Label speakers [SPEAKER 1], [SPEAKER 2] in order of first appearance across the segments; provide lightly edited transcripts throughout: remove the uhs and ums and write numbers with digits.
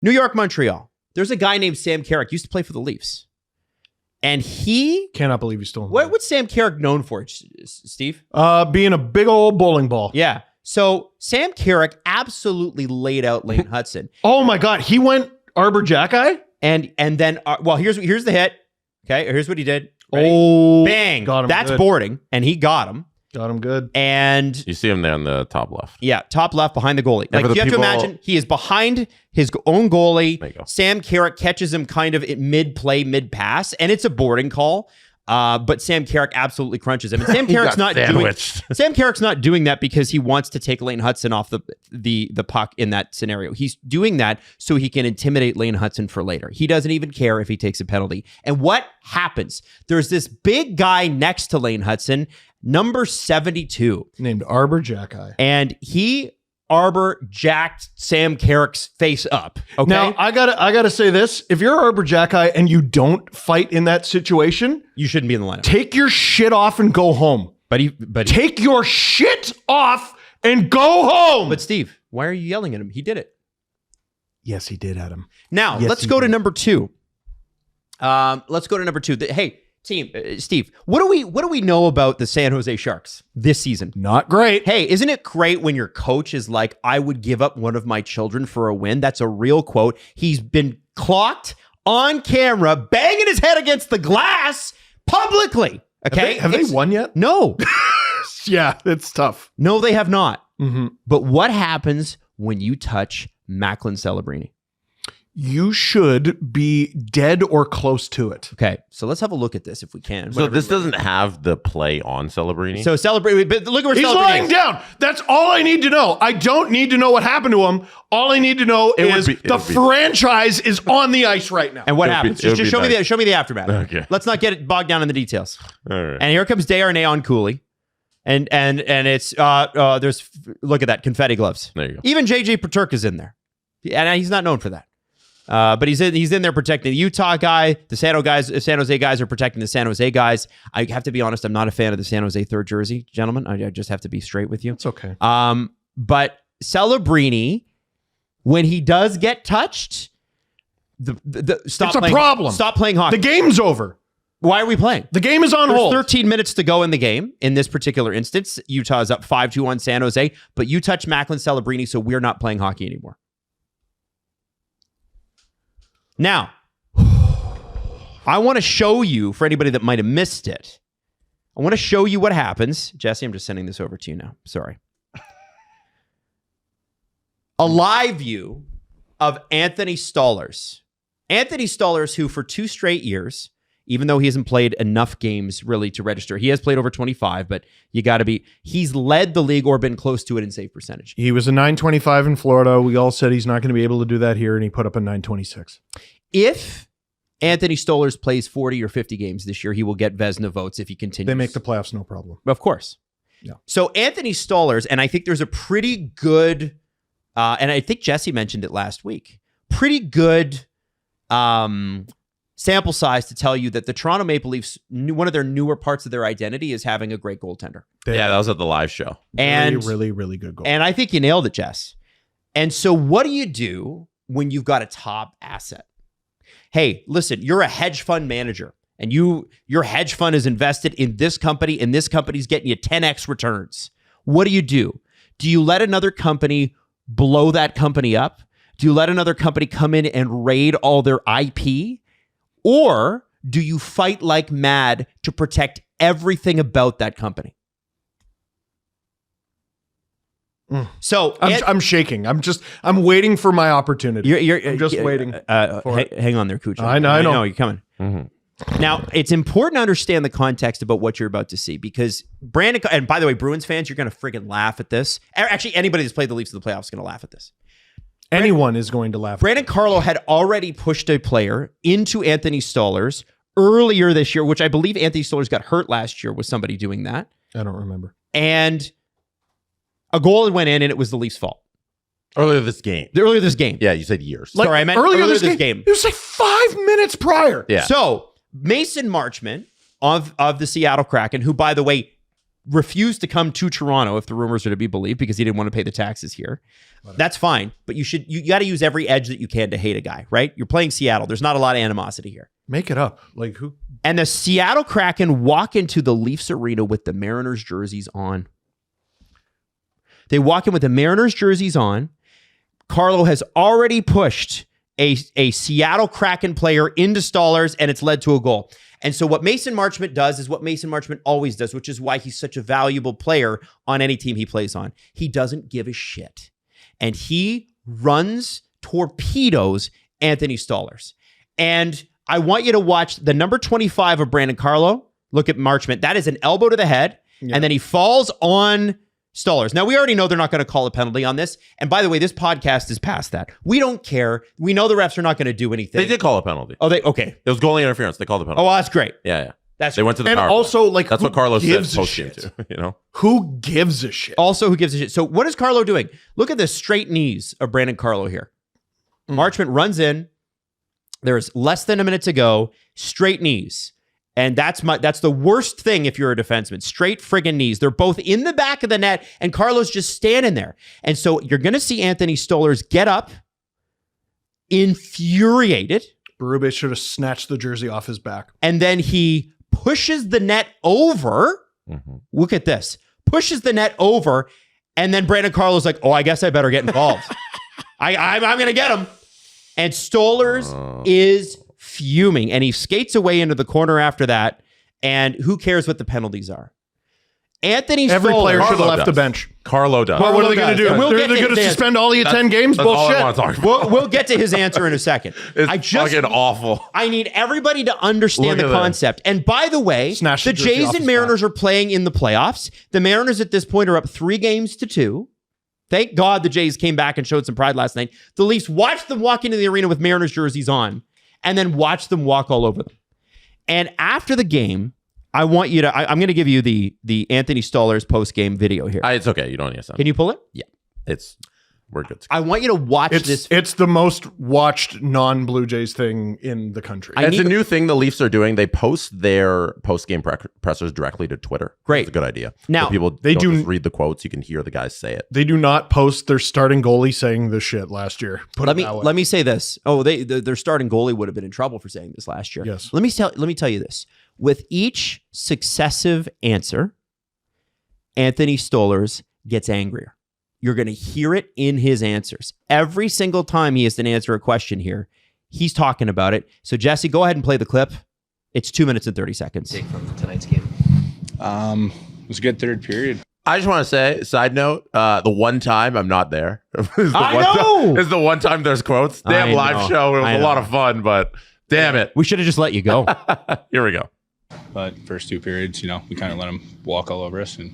[SPEAKER 1] New York, Montreal. There's a guy named Sam Carrick, used to play for the Leafs. And he...
[SPEAKER 2] Cannot believe he's still in the
[SPEAKER 1] What's Sam Carrick known for, Steve?
[SPEAKER 2] Being a big old bowling ball.
[SPEAKER 1] Yeah. So Sam Carrick absolutely laid out Lane Hudson.
[SPEAKER 2] Oh my God. He went Arbor Jackeye?
[SPEAKER 1] And then, here's the hit. Okay, here's what he did. Ready?
[SPEAKER 2] Oh.
[SPEAKER 1] Bang.
[SPEAKER 2] Got him.
[SPEAKER 1] That's
[SPEAKER 2] good.
[SPEAKER 1] boarding. And he got him.
[SPEAKER 2] Got him good.
[SPEAKER 1] And
[SPEAKER 3] You see him there on the top left.
[SPEAKER 1] yeah, top left behind the goalie.
[SPEAKER 3] And
[SPEAKER 1] Like,
[SPEAKER 3] for
[SPEAKER 1] you
[SPEAKER 3] the
[SPEAKER 1] have to
[SPEAKER 3] people-
[SPEAKER 1] imagine he is behind his own goalie.
[SPEAKER 3] There you go.
[SPEAKER 1] Sam Carrick catches him kind of at mid-play, mid-pass, and it's a boarding call. But Sam Carrick absolutely crunches him. And Sam Carrick's not doing Sam Carrick's not doing that because he wants to take Lane Hudson off the puck in that scenario. He's doing that so he can intimidate Lane Hudson for later. He doesn't even care if he takes a penalty. And what happens? There's this big guy next to Lane Hudson, number 72,
[SPEAKER 2] Named Arbor Jackeye.
[SPEAKER 1] and he Arbor jacked Sam Carrick's face up. Okay.
[SPEAKER 2] Now, I gotta say this. If you're Arbor Jackeye and you don't fight in that situation,
[SPEAKER 1] you shouldn't be in the lineup.
[SPEAKER 2] take your shit off and go home.
[SPEAKER 1] But
[SPEAKER 2] Take your shit off and go home.
[SPEAKER 1] But Steve, why are you yelling at him? He did it.
[SPEAKER 2] Yes, he did, Adam.
[SPEAKER 1] Now,
[SPEAKER 2] Yes,
[SPEAKER 1] let's
[SPEAKER 2] he
[SPEAKER 1] go to
[SPEAKER 2] did.
[SPEAKER 1] number 2. Let's go to number 2. Hey, team, Steve, what do we know about the San Jose Sharks this season?
[SPEAKER 2] Not great.
[SPEAKER 1] Hey, isn't it great when your coach is like, I would give up one of my children for a win? That's a real quote. He's been clocked on camera, banging his head against the glass publicly. Okay.
[SPEAKER 2] Have they won yet?
[SPEAKER 1] No.
[SPEAKER 2] Yeah, it's tough.
[SPEAKER 1] No, they have not.
[SPEAKER 2] Mm-hmm.
[SPEAKER 1] But what happens when you touch Macklin Celebrini?
[SPEAKER 2] You should be dead or close to it.
[SPEAKER 1] Okay, so let's have a look at this if we can.
[SPEAKER 3] So this doesn't have the play on Celebrini?
[SPEAKER 1] So Celebrini, but look at where
[SPEAKER 2] He's
[SPEAKER 1] Celebrini
[SPEAKER 2] lying
[SPEAKER 1] is.
[SPEAKER 2] down. That's all I need to know. I don't need to know what happened to him. All I need to know is the franchise is on the ice right now.
[SPEAKER 1] And what
[SPEAKER 3] It would be-
[SPEAKER 1] happens?
[SPEAKER 3] it would
[SPEAKER 1] Just
[SPEAKER 3] be
[SPEAKER 1] show me the aftermath.
[SPEAKER 3] Okay.
[SPEAKER 1] Let's not get bogged down in the details.
[SPEAKER 3] All right.
[SPEAKER 1] And here comes Darnay on Cooley. And it's there's look at that, confetti gloves.
[SPEAKER 3] There you go.
[SPEAKER 1] Even JJ Peterka's in there. And he's not known for that. But he's in there protecting the Utah guy. The San Jose guys are protecting the San Jose guys. I have to be honest, I'm not a fan of the San Jose third jersey, gentlemen. I just have to be straight with you.
[SPEAKER 2] It's okay.
[SPEAKER 1] But Celebrini, when he does get touched,
[SPEAKER 2] It's a problem.
[SPEAKER 1] Stop playing hockey.
[SPEAKER 2] The game's over.
[SPEAKER 1] Why are we playing?
[SPEAKER 2] The game is on
[SPEAKER 1] There's
[SPEAKER 2] hold.
[SPEAKER 1] 13 minutes to go in the game. In this particular instance, Utah is up 5-2 on San Jose, but you touch Macklin Celebrini, so we're not playing hockey anymore. Now, I want to show you, for anybody that might have missed it, I want to show you what happens. Jesse, I'm just sending this over to you now. Sorry. A live view of Anthony Stolarz. Anthony Stolarz, who for 2 straight years, even though he hasn't played enough games really to register, he has played over 25, but he's led the league or been close to it in save percentage.
[SPEAKER 2] He was a 925 in Florida. We all said he's not going to be able to do that here, and he put up a 926.
[SPEAKER 1] If Anthony Stolarz plays 40 or 50 games this year, he will get Vezina votes if he continues.
[SPEAKER 2] They make the playoffs, no problem.
[SPEAKER 1] Of course.
[SPEAKER 2] Yeah.
[SPEAKER 1] So Anthony Stolarz, and I think there's a pretty good, and I think Jesse mentioned it last week, pretty good sample size to tell you that the Toronto Maple Leafs, one of their newer parts of their identity is having a great goaltender.
[SPEAKER 3] Yeah, that was at the live show.
[SPEAKER 1] And
[SPEAKER 2] really, really good goal.
[SPEAKER 1] And I think you nailed it, Jess. And so what do you do when you've got a top asset? Hey, listen, you're a hedge fund manager and your hedge fund is invested in this company and this company's getting you 10x returns. What do? Do you let another company blow that company up? Do you let another company come in and raid all their IP? Or do you fight like mad to protect everything about that company? So
[SPEAKER 2] I'm shaking. I'm waiting for my opportunity. I'm just waiting.
[SPEAKER 1] Hang on there, Kucha.
[SPEAKER 2] I know.
[SPEAKER 1] You're coming.
[SPEAKER 3] Mm-hmm.
[SPEAKER 1] Now, it's important to understand the context about what you're about to see because Brandon, and by the way, Bruins fans, you're going to friggin' laugh at this. Actually, anybody that's played the Leafs in the playoffs is going to laugh at this.
[SPEAKER 2] Anyone is going to laugh.
[SPEAKER 1] Brandon Carlo had already pushed a player into Anthony Stolarz earlier this year, which I believe Anthony Stolarz got hurt last year with somebody doing that.
[SPEAKER 2] I don't remember.
[SPEAKER 1] And a goal went in and it was the Leafs' fault.
[SPEAKER 3] Earlier this game.
[SPEAKER 1] Earlier this game.
[SPEAKER 3] Yeah, you said years.
[SPEAKER 1] Sorry, I meant earlier this game.
[SPEAKER 2] It was like 5 minutes prior.
[SPEAKER 3] Yeah.
[SPEAKER 1] So Mason Marchment of the Seattle Kraken, who, by the way, refused to come to Toronto, if the rumors are to be believed, because he didn't want to pay the taxes here. That's fine. But you got to use every edge that you can to hate a guy, right? You're playing Seattle. There's not a lot of animosity here.
[SPEAKER 2] Make it up. Like who?
[SPEAKER 1] And the Seattle Kraken walk into the Leafs arena with the Mariners jerseys on. They walk in with the Mariners jerseys on. Carlo has already pushed a Seattle Kraken player into Stolarz, and it's led to a goal. And so what Mason Marchment does is what Mason Marchment always does, which is why he's such a valuable player on any team he plays on. He doesn't give a shit. And he torpedoes Anthony Stolarz. And I want you to watch the number 25 of Brandon Carlo. Look at Marchment. That is an elbow to the head. Yeah. And then he falls on Stolarz. Now, we already know they're not going to call a penalty on this. And by the way, this podcast is past that. We don't care. We know the refs are not going to do anything.
[SPEAKER 3] They did call a penalty.
[SPEAKER 1] Oh, okay.
[SPEAKER 3] It was goalie interference. They called the penalty.
[SPEAKER 1] Oh, well, that's great.
[SPEAKER 3] Yeah.
[SPEAKER 1] They
[SPEAKER 3] went to the
[SPEAKER 2] and
[SPEAKER 3] power
[SPEAKER 2] also
[SPEAKER 3] play.
[SPEAKER 2] like
[SPEAKER 3] that's what Carlo said post-game too.
[SPEAKER 2] Who gives a shit?
[SPEAKER 1] Also, who gives a shit? So what is Carlo doing? Look at the straight knees of Brandon Carlo here. Marchment runs in. There's less than a minute to go. Straight knees. And that's the worst thing if you're a defenseman. Straight friggin' knees. They're both in the back of the net, and Carlo's just standing there. And so you're going to see Anthony Stolarz get up, infuriated.
[SPEAKER 2] Barube should have snatched the jersey off his back.
[SPEAKER 1] And then he pushes the net over. Mm-hmm. Look at this. Pushes the net over, and then Brandon Carlo's like, oh, I guess I better get involved. I'm going to get him. And Stolarz is fuming, and he skates away into the corner after that. And who cares what the penalties are?
[SPEAKER 2] Every player should have left the bench.
[SPEAKER 3] Carlo does.
[SPEAKER 2] Well, what are they going to do? They're going to suspend all the 10 games?
[SPEAKER 3] That's all
[SPEAKER 2] Bullshit.
[SPEAKER 3] I want to talk about.
[SPEAKER 1] We'll get to his answer in a second.
[SPEAKER 3] It's fucking awful.
[SPEAKER 1] I need everybody to understand the concept. And by the way, the Jays and Mariners are playing in the playoffs. The Mariners at this point are up 3-2. Thank God the Jays came back and showed some pride last night. The Leafs watched them walk into the arena with Mariners jerseys on, and then watched them walk all over them. And after the game, I want you to, I'm going to give you the Anthony Stolarz post-game video here.
[SPEAKER 3] It's okay. You don't need to send it.
[SPEAKER 1] Can you pull it?
[SPEAKER 3] Yeah. We're good.
[SPEAKER 1] I want you to watch this.
[SPEAKER 2] It's the most watched non-Blue Jays thing in the country.
[SPEAKER 3] It's a new thing the Leafs are doing. They post their post-game pressers directly to Twitter.
[SPEAKER 1] Great.
[SPEAKER 3] It's a good idea.
[SPEAKER 1] Now,
[SPEAKER 3] so people don't just read the quotes. You can hear the guys say it.
[SPEAKER 2] They do not post their starting goalie saying this shit last year.
[SPEAKER 1] Let me say this. Oh, their starting goalie would have been in trouble for saying this last year.
[SPEAKER 2] Yes.
[SPEAKER 1] Let me tell you this. With each successive answer, Anthony Stolarz gets angrier. You're going to hear it in his answers. Every single time he has to answer a question here, he's talking about it. So, Jesse, go ahead and play the clip. It's 2 minutes and 30 seconds.
[SPEAKER 4] Take from tonight's game.
[SPEAKER 5] It was a good third period.
[SPEAKER 3] I just want to say, side note, the one time I'm not there.
[SPEAKER 1] I know!
[SPEAKER 3] Is the one time there's quotes. Damn live show. It was a lot of fun, but damn it.
[SPEAKER 1] We should have just let you go.
[SPEAKER 3] Here we go.
[SPEAKER 5] But first two periods, we kind of let them walk all over us. And,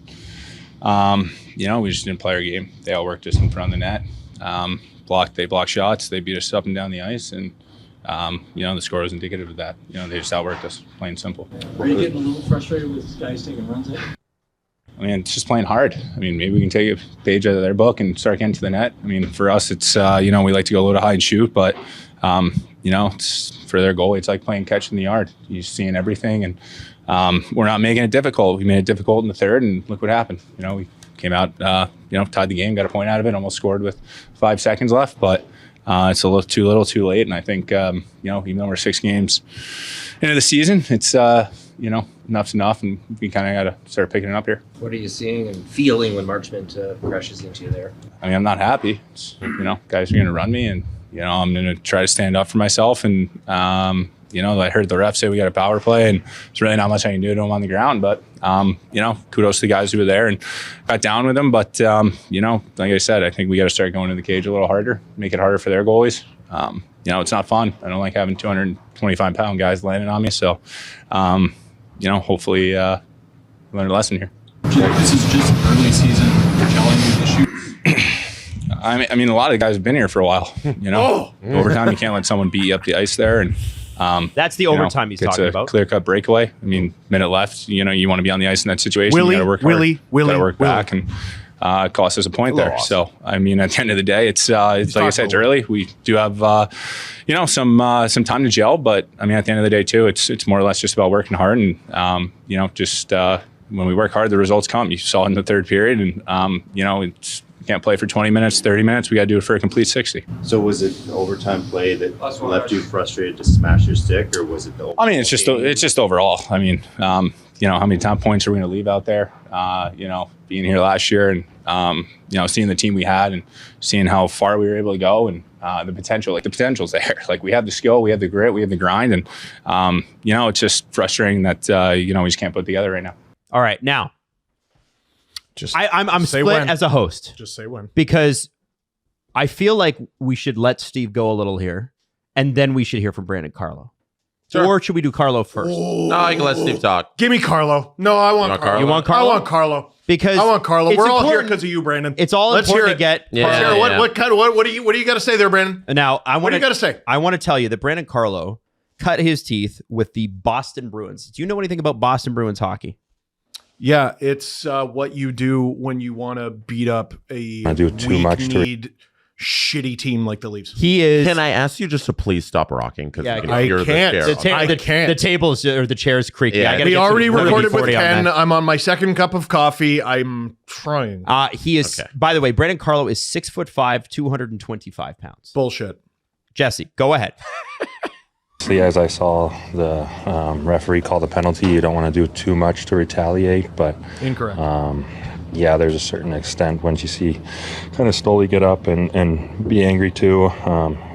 [SPEAKER 5] we just didn't play our game. They outworked us in front of the net. They blocked shots. They beat us up and down the ice. And, the score was indicative of that. They just outworked us, plain and simple.
[SPEAKER 4] Are you getting a little frustrated with guys taking runs at?
[SPEAKER 5] It's just playing hard. Maybe we can take a page out of their book and start getting to the net. For us, it's, we like to go a little high and shoot, but, it's for their goalie, it's like playing catch in the yard. You're seeing everything, and we're not making it difficult. We made it difficult in the third, and look what happened. We came out, tied the game, got a point out of it, almost scored with 5 seconds left, but it's a little too late. And I think, even though we're 6 games into the season, it's, enough's enough, and we kind of got to start picking it up here.
[SPEAKER 4] What are you seeing and feeling when Marchment crashes into you there?
[SPEAKER 5] I'm not happy. It's, guys are going to run me, and, I'm going to try to stand up for myself. And, I heard the ref say we got a power play, and there's really not much I can do to them on the ground. But, kudos to the guys who were there and got down with them. But, like I said, I think we got to start going to the cage a little harder, make it harder for their goalies. It's not fun. I don't like having 225-pound guys landing on me. So, hopefully learn a lesson here.
[SPEAKER 6] This is just early season gelling issues.
[SPEAKER 5] A lot of the guys have been here for a while. Overtime, you can't let someone beat you up the ice there. And
[SPEAKER 1] that's the overtime he's talking about.
[SPEAKER 5] Clear-cut breakaway. Minute left. You want to be on the ice in that situation. You got to work hard. Got to work back, and it cost us a point there. So, at the end of the day, it's like I said, it's early. We do have some time to gel, but at the end of the day too, it's more or less just about working hard and just when we work hard, the results come. You saw it in the third period, and you know, it's, you can't play for 20 minutes, 30 minutes. We got to do it for a complete 60.
[SPEAKER 7] So was it overtime play that left you frustrated to smash your stick, or was it the?
[SPEAKER 5] I mean, it's just overall. I mean, you know, how many points are we going to leave out there? You know, being here last year and you know, seeing the team we had and seeing how far we were able to go and the potential. Like the potential's there. Like we have the skill, we have the grit, we have the grind, and you know, it's just frustrating that you know, we just can't put it together right now.
[SPEAKER 1] All right, now. I'm split
[SPEAKER 2] when.
[SPEAKER 1] as a host.
[SPEAKER 2] Just say when.
[SPEAKER 1] Because I feel like we should let Steve go a little here, and then we should hear from Brandon Carlo.
[SPEAKER 3] Sure.
[SPEAKER 1] Or should we do Carlo first?
[SPEAKER 3] No, I can let Steve talk.
[SPEAKER 2] Give me Carlo. No, I want Carlo.
[SPEAKER 1] You want Carlo?
[SPEAKER 2] I want Carlo.
[SPEAKER 1] Because
[SPEAKER 2] I want Carlo.
[SPEAKER 1] it's
[SPEAKER 2] We're all here
[SPEAKER 1] important-
[SPEAKER 2] because of you, Brandon.
[SPEAKER 1] It's all
[SPEAKER 2] Let's
[SPEAKER 1] important
[SPEAKER 2] hear
[SPEAKER 1] to
[SPEAKER 2] it.
[SPEAKER 1] get.
[SPEAKER 3] Yeah.
[SPEAKER 2] Let's hear it. What do you got to say there, Brandon?
[SPEAKER 1] Now,
[SPEAKER 2] What do you got to say?
[SPEAKER 1] I want to tell you that Brandon Carlo cut his teeth with the Boston Bruins. Do you know anything about Boston Bruins hockey?
[SPEAKER 2] Yeah, it's what you do when you want to beat up a
[SPEAKER 8] I do too much to-
[SPEAKER 2] weak-kneed, shitty team like the Leafs.
[SPEAKER 1] He is.
[SPEAKER 3] Can I ask you just to please stop rocking? Because
[SPEAKER 1] Yeah,
[SPEAKER 2] I can't. I can't.
[SPEAKER 1] The tables or the chairs creaking.
[SPEAKER 3] Yeah.
[SPEAKER 1] I gotta
[SPEAKER 2] We
[SPEAKER 1] get some
[SPEAKER 2] already recorded with
[SPEAKER 1] WD-40 on
[SPEAKER 2] Ken.
[SPEAKER 1] that.
[SPEAKER 2] I'm on my second cup of coffee. I'm trying.
[SPEAKER 1] He is.
[SPEAKER 3] Okay.
[SPEAKER 1] By the way, Brandon Carlo is 6'5", 225 pounds.
[SPEAKER 2] Bullshit.
[SPEAKER 1] Jesse, go ahead.
[SPEAKER 8] As I saw the referee call the penalty, you don't want to do too much to retaliate, but
[SPEAKER 2] Incorrect.
[SPEAKER 8] yeah, there's a certain extent once you see kind of Stoli get up and be angry too.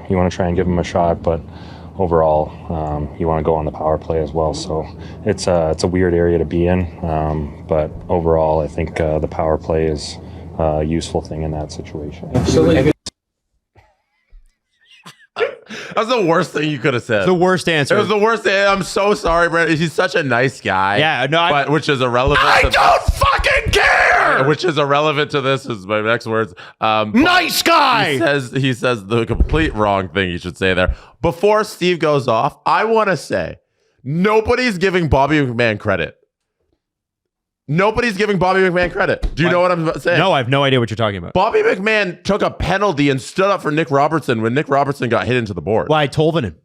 [SPEAKER 8] You want to try and give him a shot, but overall, you want to go on the power play as well. So it's a weird area to be in, but overall, I think the power play is a useful thing in that situation.
[SPEAKER 3] That's the worst thing you could have said.
[SPEAKER 1] The worst answer.
[SPEAKER 3] It was the worst thing. I'm so sorry, Brandon. He's such a nice guy.
[SPEAKER 1] Yeah, no,
[SPEAKER 3] but which is irrelevant.
[SPEAKER 2] I don't fucking care.
[SPEAKER 3] Which is irrelevant to this. Is my next words.
[SPEAKER 2] Nice guy.
[SPEAKER 3] He says the complete wrong thing. You should say there. Before Steve goes off, I want to say nobody's giving Bobby McMahon credit. Nobody's giving Bobby McMahon credit. Do you know what I'm saying?
[SPEAKER 1] No, I have no idea what you're talking about.
[SPEAKER 3] Bobby McMahon took a penalty and stood up for Nick Robertson when Nick Robertson got hit into the board.
[SPEAKER 1] Why Tolvanen?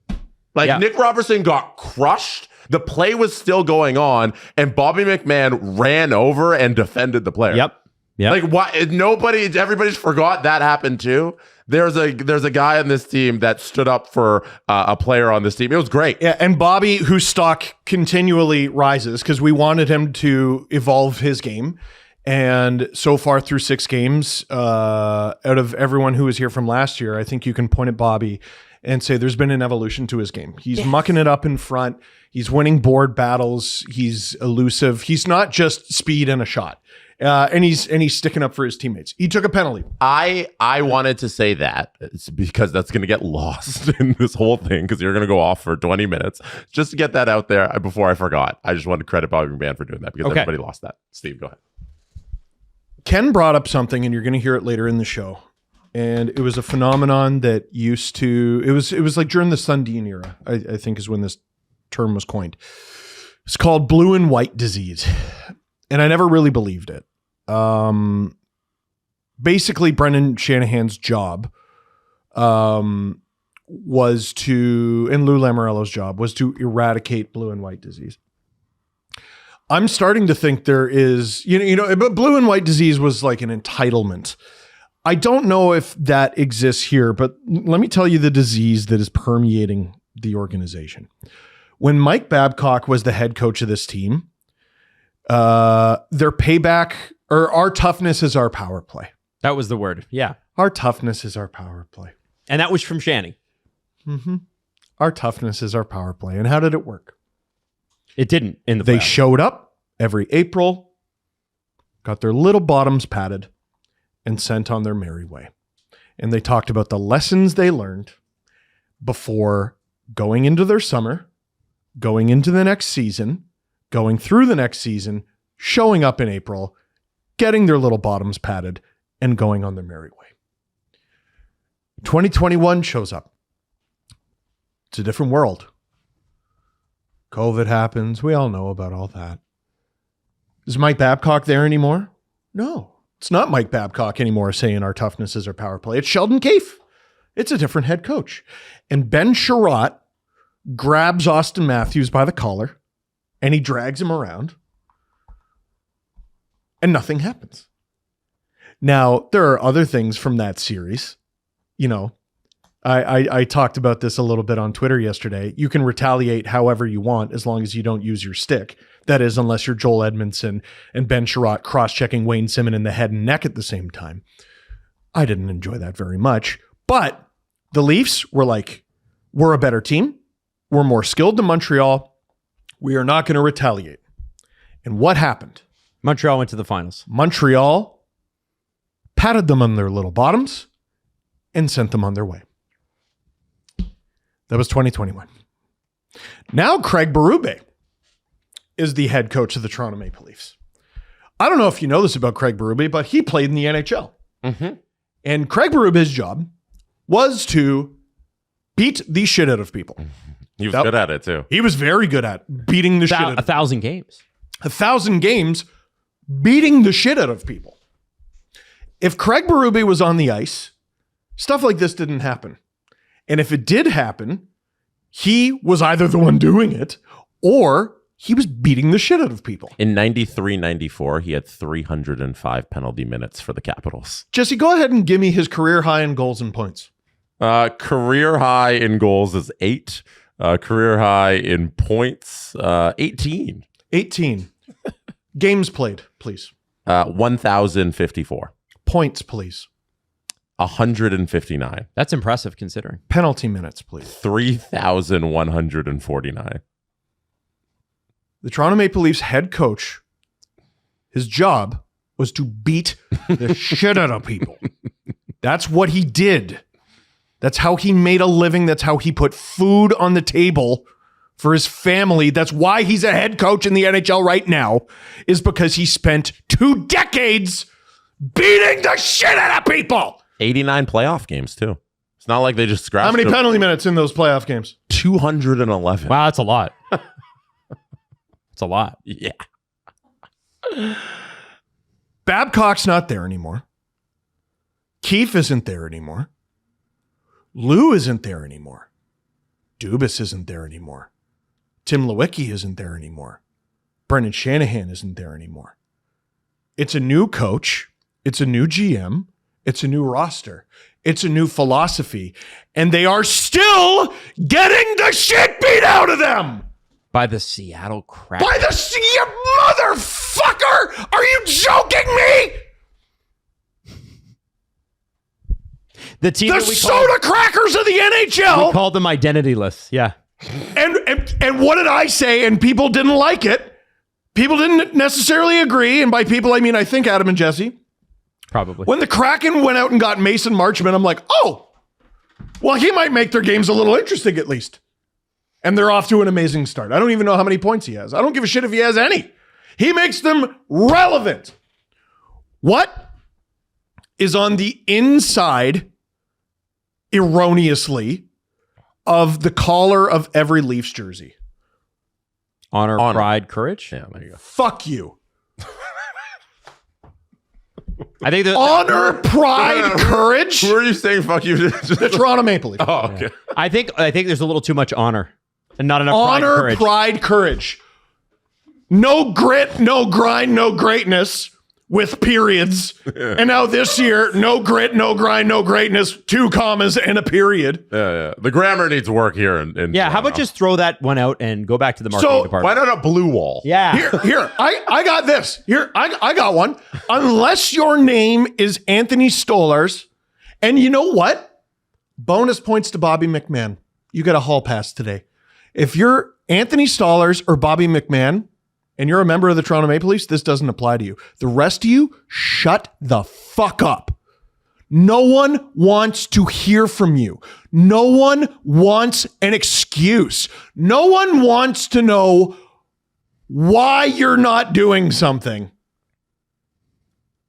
[SPEAKER 1] Yeah.
[SPEAKER 3] Nick Robertson got crushed. The play was still going on, and Bobby McMahon ran over and defended the player.
[SPEAKER 1] Yep.
[SPEAKER 3] Like why? Everybody's forgot that happened too. There's a guy on this team that stood up for a player on this team. It was great.
[SPEAKER 2] Yeah, and Bobby, whose stock continually rises because we wanted him to evolve his game. And so far through 6 games, out of everyone who was here from last year, I think you can point at Bobby and say there's been an evolution to his game. He's mucking it up in front. He's winning board battles. He's elusive. He's not just speed and a shot. And he's sticking up for his teammates. He took a penalty.
[SPEAKER 3] I wanted to say that it's because that's going to get lost in this whole thing because you're going to go off for 20 minutes. Just to get that out there before I forgot. I just wanted to credit Bobby McMahon for doing that because everybody lost that. Steve, go ahead.
[SPEAKER 2] Ken brought up something, and you're going to hear it later in the show. And it was a phenomenon that used to, it was like during the Sundin era, I think is when this term was coined. It's called blue and white disease. And I never really believed it. Basically, Brendan Shanahan's job was to, and Lou Lamoriello's job was to eradicate blue and white disease. I'm starting to think there is, but blue and white disease was like an entitlement. I don't know if that exists here, but let me tell you the disease that is permeating the organization. When Mike Babcock was the head coach of this team, their payback, or our toughness is our power play.
[SPEAKER 1] That was the word. Yeah.
[SPEAKER 2] Our toughness is our power play.
[SPEAKER 1] And that was from Shanny.
[SPEAKER 2] Mm-hmm. Our toughness is our power play. And how did it work?
[SPEAKER 1] It didn't in the
[SPEAKER 2] They
[SPEAKER 1] playoffs.
[SPEAKER 2] showed up every April, got their little bottoms padded, and sent on their merry way. And they talked about the lessons they learned before going into their summer, going into the next season, going through the next season, showing up in April, getting their little bottoms padded, and going on their merry way. 2021 shows up. It's a different world. COVID happens. We all know about all that. Is Mike Babcock there anymore? No. It's not Mike Babcock anymore saying our toughness is our power play. It's Sheldon Keefe. It's a different head coach. And Ben Sherratt grabs Austin Matthews by the collar and he drags him around and nothing happens. Now, there are other things from that series. You know, I talked about this a little bit on Twitter yesterday. You can retaliate however you want as long as you don't use your stick. That is, unless you're Joel Edmondson and Ben Sherratt cross-checking Wayne Simon in the head and neck at the same time. I didn't enjoy that very much. But the Leafs were like, we're a better team. We're more skilled than Montreal. We are not going to retaliate. And what happened?
[SPEAKER 1] Montreal went to the finals.
[SPEAKER 2] Montreal patted them on their little bottoms and sent them on their way. That was 2021. Now Craig Barube is the head coach of the Toronto Maple Leafs. I don't know if you know this about Craig Barube, but he played in the NHL.
[SPEAKER 3] Mm-hmm.
[SPEAKER 2] And Craig Barube's job was to beat the shit out of people.
[SPEAKER 3] He was good at it too.
[SPEAKER 2] He was very good at beating the shit out of
[SPEAKER 1] 1,000 games.
[SPEAKER 2] 1,000 games beating the shit out of people. If Craig Barube was on the ice, stuff like this didn't happen. And if it did happen, he was either the one doing it or he was beating the shit out of people.
[SPEAKER 3] In 93-94, he had 305 penalty minutes for the Capitals.
[SPEAKER 2] Jesse, go ahead and give me his career high in goals and points.
[SPEAKER 3] Career high in goals is 8. Career high in points, 18.
[SPEAKER 2] 18. Games played, please.
[SPEAKER 3] 1,054.
[SPEAKER 2] Points, please.
[SPEAKER 3] 159.
[SPEAKER 1] That's impressive considering.
[SPEAKER 2] Penalty minutes, please.
[SPEAKER 3] 3,149.
[SPEAKER 2] The Toronto Maple Leafs head coach, his job was to beat the shit out of people. That's what he did. That's how he made a living. That's how he put food on the table for his family. That's why he's a head coach in the NHL right now, is because he spent 2 decades beating the shit out of people.
[SPEAKER 3] 89 playoff games, too. It's not like they just scratched.
[SPEAKER 2] How many penalty minutes in those playoff games?
[SPEAKER 3] 211.
[SPEAKER 1] Wow, that's a lot. It's a lot.
[SPEAKER 3] Yeah.
[SPEAKER 2] Babcock's not there anymore. Keefe isn't there anymore. Lou isn't there anymore. Dubas isn't there anymore. Tim Lewicki isn't there anymore. Brendan Shanahan isn't there anymore. It's a new coach. It's a new GM. It's a new roster. It's a new philosophy. And they are still getting the shit beat out of them.
[SPEAKER 1] By the Seattle Kraken.
[SPEAKER 2] By the motherfucker! Are you joking me?
[SPEAKER 1] The team
[SPEAKER 2] The
[SPEAKER 1] that we
[SPEAKER 2] soda crackers of the NHL.
[SPEAKER 1] we called them identityless. Yeah.
[SPEAKER 2] And what did I say? And people didn't like it. People didn't necessarily agree. And by people, I mean, I think Adam and Jesse.
[SPEAKER 1] Probably.
[SPEAKER 2] When the Kraken went out and got Mason Marchment, I'm like, oh, well, he might make their games a little interesting at least. And they're off to an amazing start. I don't even know how many points he has. I don't give a shit if he has any. He makes them relevant. What is on the inside, erroneously, of the collar of every Leafs jersey?
[SPEAKER 1] Honor, pride, courage.
[SPEAKER 3] Yeah, there you go.
[SPEAKER 2] Fuck you.
[SPEAKER 1] I think
[SPEAKER 2] Honor, pride, courage.
[SPEAKER 3] Who are you saying fuck you to?
[SPEAKER 2] The Toronto Maple Leafs.
[SPEAKER 3] Oh, okay.
[SPEAKER 1] I think there's a little too much honor and not enough
[SPEAKER 2] Honor,
[SPEAKER 1] pride,
[SPEAKER 2] courage. No grit, no grind, no greatness with periods. And now this year, no grit, no grind, no greatness, 2 commas and a period.
[SPEAKER 3] Yeah. The grammar needs work here.
[SPEAKER 1] Yeah, how about just throw that one out and go back to the marketing department?
[SPEAKER 3] Why not a blue wall?
[SPEAKER 1] Yeah.
[SPEAKER 2] Here, I got this. Here, I got one. Unless your name is Anthony Stolarz, and you know what? Bonus points to Bobby McMahon. You got a hall pass today. If you're Anthony Stolarz or Bobby McMahon, and you're a member of the Toronto Maple Leafs, this doesn't apply to you. The rest of you, shut the fuck up. No one wants to hear from you. No one wants an excuse. No one wants to know why you're not doing something.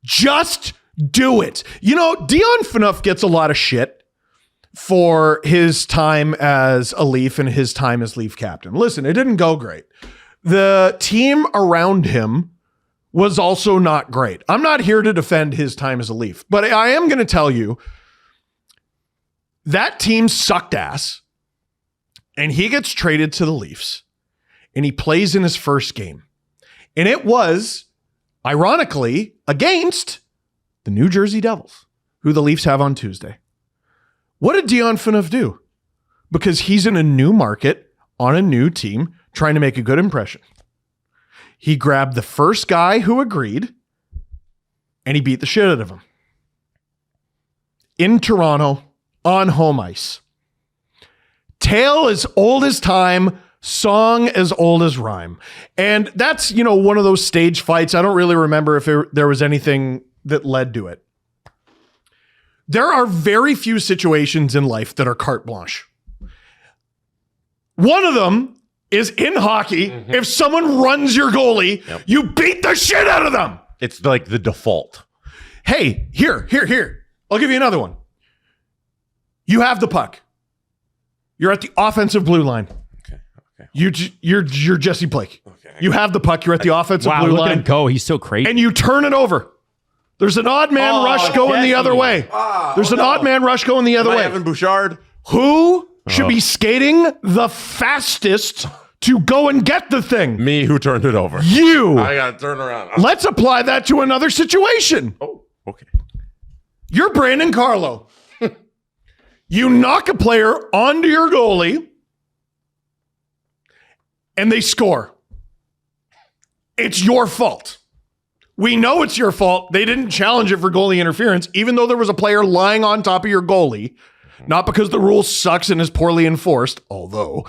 [SPEAKER 2] Just do it. You know, Dion Phaneuf gets a lot of shit for his time as a Leaf and his time as Leaf captain. Listen, it didn't go great. The team around him was also not great. I'm not here to defend his time as a Leaf, but I am going to tell you that team sucked ass, and he gets traded to the Leafs, and he plays in his first game. And it was, Ironically, against the New Jersey Devils, who the Leafs have on Tuesday. What did Dion Phaneuf do? Because he's in a new market, on a new team, trying to make a good impression. He grabbed the first guy who agreed, and he beat the shit out of him. In Toronto, on home ice. Tale as old as time, song as old as rhyme. And that's, one of those stage fights. I don't really remember if there was anything that led to it. There are very few situations in life that are carte blanche. One of them is in hockey. Mm-hmm. If someone runs your goalie, you beat the shit out of them.
[SPEAKER 3] It's like the default.
[SPEAKER 2] Hey, here. I'll give you another one. You have the puck. You're at the offensive blue line. Okay. You're Jesse Blake. Okay. You have the puck. You're at the offensive blue line.
[SPEAKER 1] Look at him go. He's so crazy.
[SPEAKER 2] And you turn it over. There's an odd man rush going the other way. There's an odd man rush going the other way.
[SPEAKER 3] Evan Bouchard.
[SPEAKER 2] Who should be skating the fastest to go and get the thing?
[SPEAKER 3] Me, who turned it over.
[SPEAKER 2] You.
[SPEAKER 3] I got to turn around.
[SPEAKER 2] Let's apply that to another situation.
[SPEAKER 3] Oh, okay.
[SPEAKER 2] You're Brandon Carlo. You knock a player onto your goalie, and they score. It's your fault. We know it's your fault. They didn't challenge it for goalie interference, even though there was a player lying on top of your goalie, not because the rule sucks and is poorly enforced, although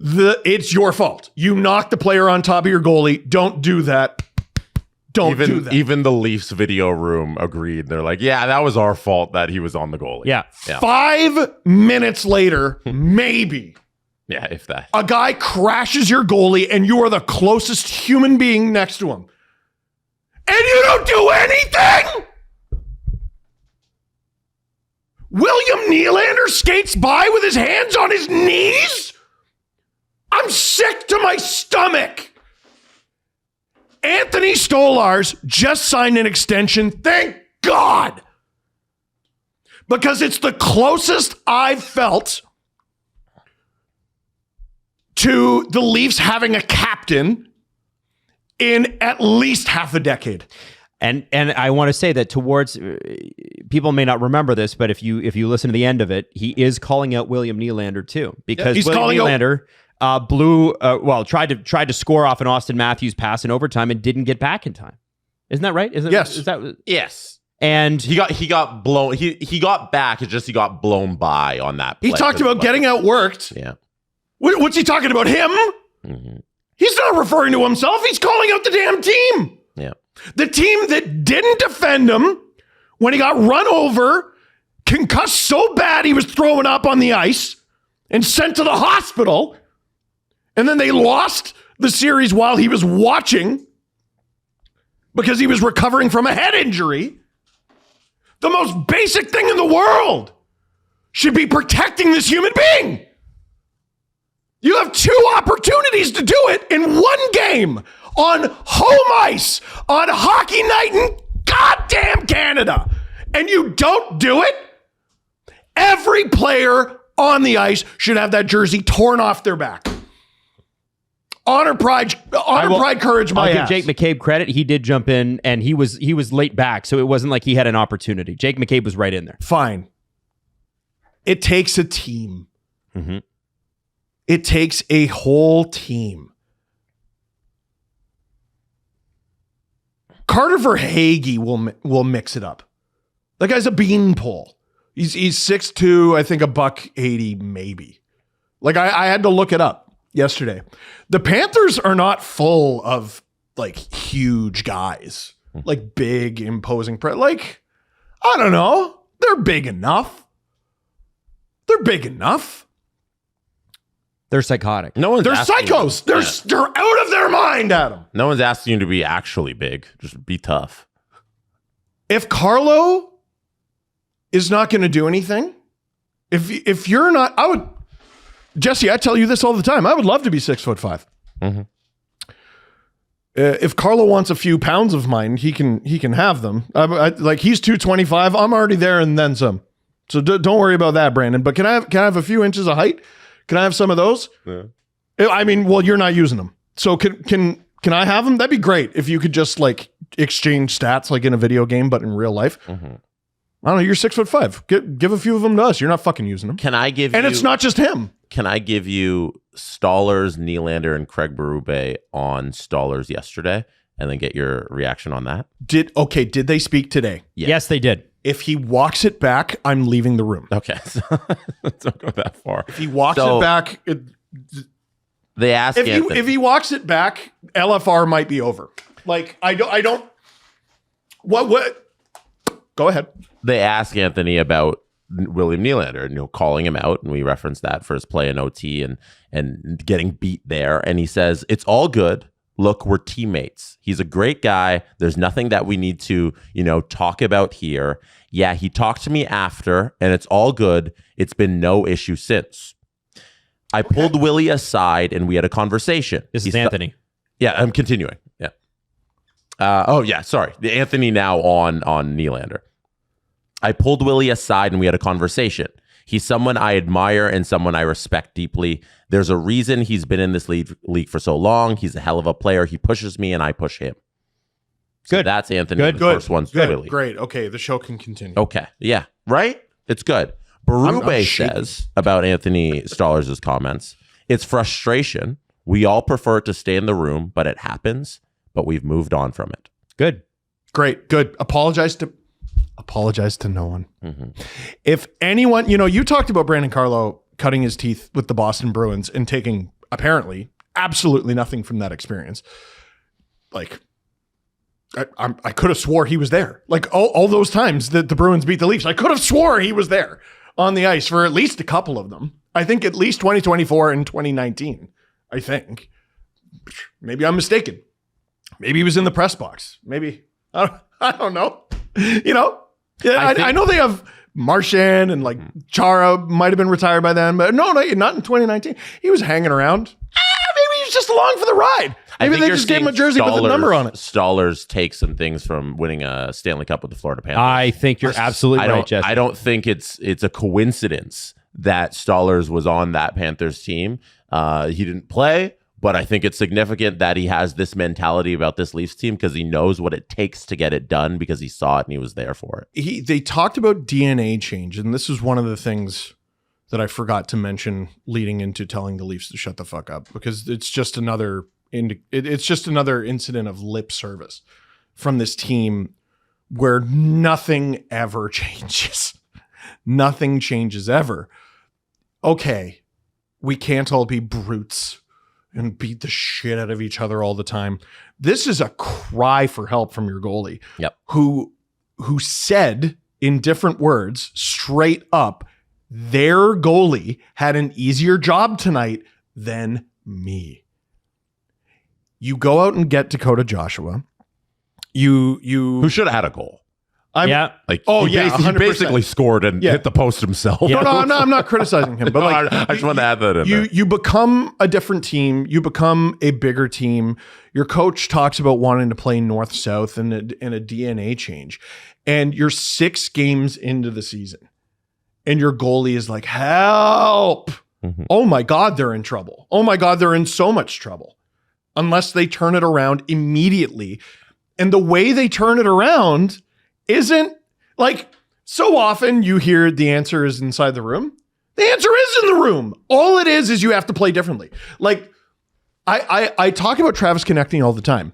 [SPEAKER 2] it's your fault. You knocked the player on top of your goalie. Don't do that. Don't do that.
[SPEAKER 3] Even the Leafs video room agreed. They're like, yeah, that was our fault that he was on the goalie.
[SPEAKER 1] Yeah.
[SPEAKER 2] 5 minutes later, maybe.
[SPEAKER 3] Yeah, if that.
[SPEAKER 2] A guy crashes your goalie and you are the closest human being next to him. And you don't do anything? William Nylander skates by with his hands on his knees? I'm sick to my stomach. Anthony Stolarz just signed an extension. Thank God. Because it's the closest I've felt to the Leafs having a captain in at least half a decade.
[SPEAKER 1] And I want to say that towards people may not remember this, but if you listen to the end of it, he is calling out William Nylander too, because
[SPEAKER 2] he's
[SPEAKER 1] William Nylander tried to score off an Austin Matthews pass in overtime and didn't get back in time. Isn't that right?
[SPEAKER 3] Yes.
[SPEAKER 1] And
[SPEAKER 3] he got blown. He got back. It's just he got blown by on that play.
[SPEAKER 2] He talked about getting outworked.
[SPEAKER 3] Yeah.
[SPEAKER 2] What's he talking about? Him?
[SPEAKER 3] Mm-hmm.
[SPEAKER 2] He's not referring to himself. He's calling out the damn team.
[SPEAKER 3] Yeah.
[SPEAKER 2] The team that didn't defend him when he got run over, concussed so bad he was throwing up on the ice and sent to the hospital. And then they lost the series while he was watching because he was recovering from a head injury. The most basic thing in the world should be protecting this human being. You have 2 opportunities to do it in one game on home ice on hockey night in goddamn Canada. And you don't do it? Every player on the ice should have that jersey torn off their back. Honor, pride, courage, my ass.
[SPEAKER 1] I'll give Jake McCabe credit. He did jump in, and he was late back, so it wasn't like he had an opportunity. Jake McCabe was right in there.
[SPEAKER 2] Fine. It takes a team.
[SPEAKER 1] Mm-hmm.
[SPEAKER 2] It takes a whole team. Carter Verhaeghe will mix it up. That guy's a beanpole. He's 6'2", I think $180 maybe. Like I had to look it up yesterday. The Panthers are not full of like huge guys, like big imposing. Like, I don't know. They're big enough.
[SPEAKER 1] They're psychotic.
[SPEAKER 2] They're psychos. They're out of their mind, Adam.
[SPEAKER 3] No one's asking you to be actually big. Just be tough.
[SPEAKER 2] If Carlo is not going to do anything, if you're not, Jesse, I tell you this all the time. I would love to be 6'5".
[SPEAKER 3] Mm-hmm.
[SPEAKER 2] If Carlo wants a few pounds of mine, he can have them. Like he's 225. I'm already there and then some. So don't worry about that, Brandon. But can I have a few inches of height? Can I have some of those?
[SPEAKER 3] Yeah.
[SPEAKER 2] I mean, well, you're not using them. So can I have them? That'd be great if you could just like exchange stats like in a video game, but in real life.
[SPEAKER 3] Mm-hmm.
[SPEAKER 2] I don't know. You're 6'5". Give a few of them to us. You're not fucking using them.
[SPEAKER 3] Can I give
[SPEAKER 2] And
[SPEAKER 3] you...
[SPEAKER 2] it's not just him.
[SPEAKER 3] Can I give you Stolarz, Nylander, and Craig Barube on Stolarz yesterday, and then get your reaction on that?
[SPEAKER 2] Did they speak today?
[SPEAKER 3] Yeah.
[SPEAKER 1] Yes, they did.
[SPEAKER 2] If he walks it back, I'm leaving the room.
[SPEAKER 3] Okay, so don't go that far.
[SPEAKER 2] If he walks
[SPEAKER 3] So-
[SPEAKER 2] it back,
[SPEAKER 3] They asked Anthony.
[SPEAKER 2] if he walks it back, LFR might be over. Like I don't. What? Go ahead.
[SPEAKER 3] They asked Anthony about William Nylander, calling him out, and we referenced that for his play in OT and getting beat there. And he says, "It's all good. Look, we're teammates. He's a great guy. There's nothing that we need to, talk about here. Yeah, he talked to me after, and it's all good. It's been no issue since. I pulled Willie aside, and we had a conversation."
[SPEAKER 1] This is Anthony.
[SPEAKER 3] Yeah, I'm continuing. Yeah. Sorry. The Anthony now on Nylander. "I pulled Willie aside and we had a conversation. He's someone I admire and someone I respect deeply. There's a reason he's been in this league for so long. He's a hell of a player. He pushes me and I push him." So
[SPEAKER 1] Good.
[SPEAKER 3] that's Anthony.
[SPEAKER 1] Good.
[SPEAKER 3] The first one's Willie.
[SPEAKER 2] Great. Okay, the show can continue.
[SPEAKER 3] Okay. Yeah. Right? It's good.
[SPEAKER 2] I'm
[SPEAKER 3] Barube
[SPEAKER 2] shaking.
[SPEAKER 3] says about Anthony Stolarz' comments, "It's frustration. We all prefer it to stay in the room, but it happens. But we've moved on from it."
[SPEAKER 1] Good.
[SPEAKER 2] Great. Good. Apologize to no one.
[SPEAKER 3] Mm-hmm.
[SPEAKER 2] If anyone, you talked about Brandon Carlo cutting his teeth with the Boston Bruins and taking apparently absolutely nothing from that experience. Like, I could have swore he was there. Like all those times that the Bruins beat the Leafs, I could have swore he was there on the ice for at least a couple of them. I think at least 2024 and 2019. I think. Maybe I'm mistaken. Maybe he was in the press box. Maybe. I don't know. Yeah, I know they have Marchand and like Chara might have been retired by then, but no, not in 2019. He was hanging around. Maybe he was just along for the ride. Maybe they just gave him a jersey with a number on it.
[SPEAKER 3] Stolarz takes some things from winning a Stanley Cup with the Florida Panthers.
[SPEAKER 1] I think you're absolutely right, Jesse.
[SPEAKER 3] I don't think it's a coincidence that Stolarz was on that Panthers team. He didn't play, but I think it's significant that he has this mentality about this Leafs team because he knows what it takes to get it done because he saw it and he was there for it.
[SPEAKER 2] They talked about DNA change, and this is one of the things that I forgot to mention leading into telling the Leafs to shut the fuck up, because it's just another incident of lip service from this team where nothing ever changes. Nothing changes ever. Okay, we can't all be brutes and beat the shit out of each other all the time. This is a cry for help from your goalie.
[SPEAKER 3] Yep.
[SPEAKER 2] Who said in different words, straight up, their goalie had an easier job tonight than me. You go out and get Dakota Joshua.
[SPEAKER 3] Who should have had a goal.
[SPEAKER 1] Yeah.
[SPEAKER 3] He
[SPEAKER 2] 100%.
[SPEAKER 3] basically scored and hit the post himself.
[SPEAKER 2] No, I'm not criticizing him, but
[SPEAKER 3] I just wanted to add that in there.
[SPEAKER 2] You become a different team. You become a bigger team. Your coach talks about wanting to play north-south and a DNA change. And you're 6 games into the season. And your goalie is like, help.
[SPEAKER 3] Mm-hmm.
[SPEAKER 2] Oh my God, they're in trouble. Oh my God, they're in so much trouble. Unless they turn it around immediately. And the way they turn it around isn't like, so often you hear the answer is inside the room. The answer is in the room. All it is you have to play differently. Like I talk about Travis connecting all the time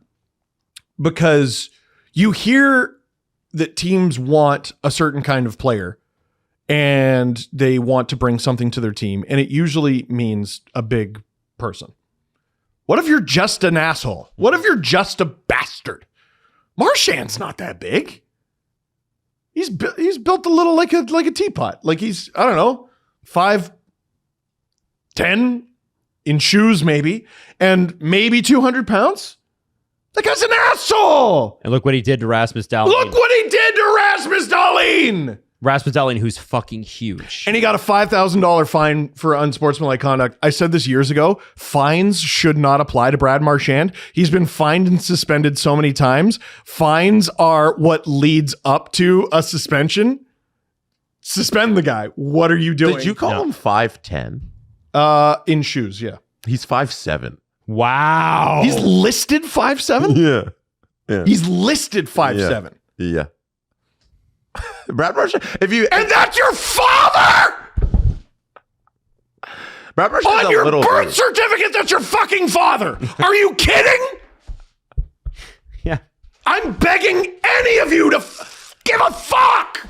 [SPEAKER 2] because you hear that teams want a certain kind of player and they want to bring something to their team. And it usually means a big person. What if you're just an asshole? What if you're just a bastard? Marchand's not that big. He's built a little like a teapot. Like he's, I don't know, 5'10" in shoes maybe, and maybe 200 pounds. That guy's an asshole.
[SPEAKER 1] And look what he did to Rasmus Dahlin.
[SPEAKER 2] Look what he did to Rasmus Dahlin.
[SPEAKER 1] Rasmus Dahlin, who's fucking huge.
[SPEAKER 2] And he got a $5,000 fine for unsportsmanlike conduct. I said this years ago. Fines should not apply to Brad Marchand. He's been fined and suspended so many times. Fines are what leads up to a suspension. Suspend the guy. What are you doing?
[SPEAKER 3] Did you call him 5'10"?
[SPEAKER 2] In shoes, yeah.
[SPEAKER 3] He's 5'7".
[SPEAKER 1] Wow.
[SPEAKER 2] He's listed 5'7"?
[SPEAKER 3] Yeah. Yeah.
[SPEAKER 2] He's listed 5'7".
[SPEAKER 3] Yeah. Brad Marchand,
[SPEAKER 2] And that's your father!
[SPEAKER 3] Brad Marchand
[SPEAKER 2] On
[SPEAKER 3] is a
[SPEAKER 2] your
[SPEAKER 3] little
[SPEAKER 2] birth
[SPEAKER 3] dude.
[SPEAKER 2] certificate, that's your fucking father. Are you kidding?
[SPEAKER 1] Yeah.
[SPEAKER 2] I'm begging any of you to give a fuck.